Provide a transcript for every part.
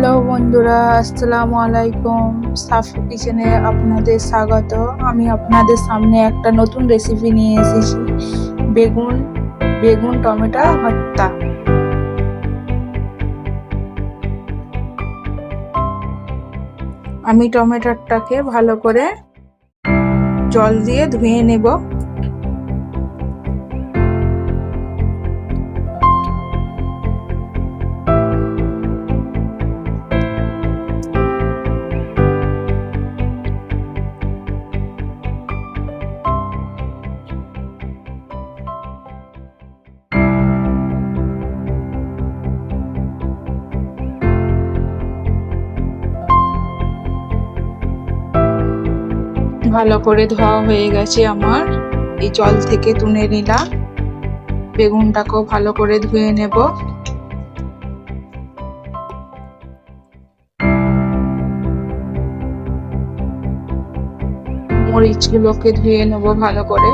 Hello বন্ধুরা, আসসালামু আলাইকুম। সাফি কিচেনে আপনাদের স্বাগত। আমি আপনাদের সামনে একটা নতুন রেসিপি নিয়ে এসেছি, বেগুন বেগুন টমেটো ভর্তা। আমি টমেটোটাকে ভালো করে জল দিয়ে ধুয়ে নেব। ভালো করে ধোয়া হয়ে গেছে আমার, এই জল থেকে তুলে নিলাম। বেগুনটাকেও ভালো করে ধুয়ে নেব। মরিচগুলোকে ধুয়ে নেব ভালো করে।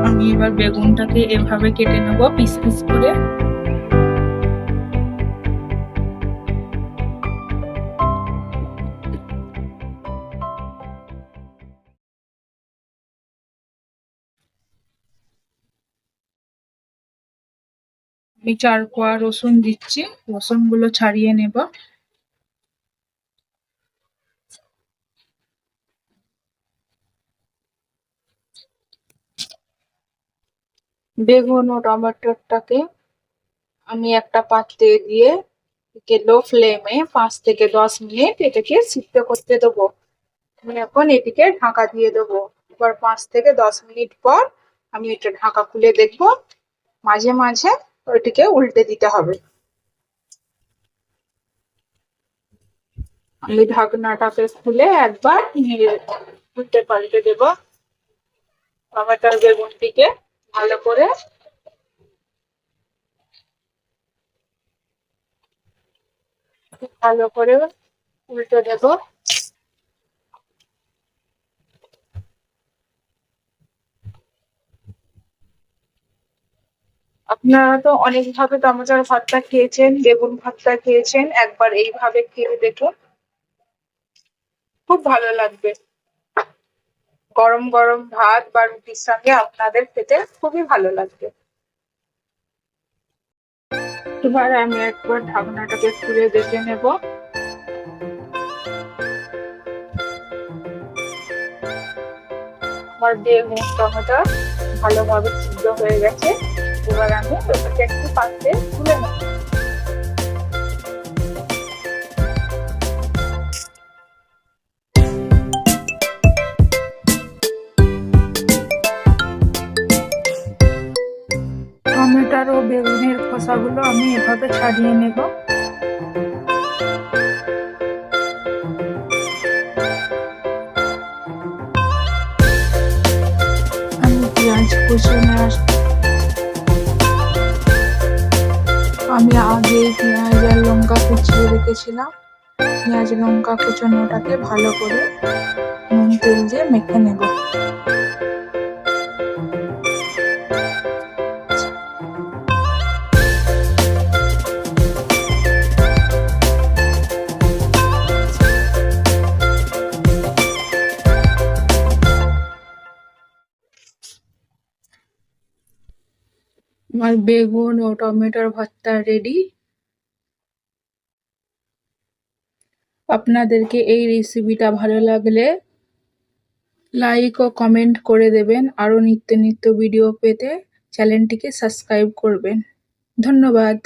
আমি এবার বেগুনটাকে এভাবে কেটে নেব পিস পিস করে। আমি 4 কোয়া রসুন দিচ্ছি, রসুন গুলো ছাড়িয়ে নেব। বেগুন ও টমেটোটাকে আমি একটা পাত্রে দিয়ে লো ফ্লেমে 5 থেকে 10 মিনিট এটাকে সিদ্ধ করতে দেবো। আমি এখন এটিকে ঢাকা দিয়ে দেবো। এবার 5 থেকে 10 মিনিট পর আমি এটা ঢাকা খুলে দেখবো। মাঝে মাঝে ওইটিকে উল্টে দিতে হবে। আমি ঢাকনাটাকে খুলে একবার উল্টে পাল্টে দেবো। টমেটোর বেগুনটিকে ভালো করে উল্টে দেব। আপনারা তো অনেকভাবে টমেটোর ভর্তা খেয়েছেন, বেগুন ভর্তা খেয়েছেন, একবার এইভাবে খেয়ে দেখুন, খুব ভালো লাগবে। গরম গরম ভাত বা রুটির সঙ্গে আপনাদের খেতে খুবই ভালো লাগবে। এবার আমি একবার ঢাকনাটাকে খুলে দেখে নেব। আমার বেগুন টমেটো ভালোভাবে সিদ্ধ হয়ে গেছে। এবার আমি ওটাকে একটু পাত্রে তুলে নেব। টমেটোর ও বেগুনের খোসাগুলো আমি এভাবে ছাড়িয়ে নেব। আমি পেঁয়াজ কুচি আমি আগে পেঁয়াজ আর লঙ্কা কুচিয়ে রেখেছিলাম। পেঁয়াজ লঙ্কা কুচানোটাকে ভালো করে নুন তেল দিয়ে মেখে নেব। আমার বেগুন ও টমেটোর ভর্তা রেডি। আপনাদেরকে এই রেসিপিটা ভালো লাগলে লাইক ও কমেন্ট করে দেবেন। আরো নিত্য নিত্য ভিডিও পেতে চ্যানেলটিকে সাবস্ক্রাইব করবেন। ধন্যবাদ।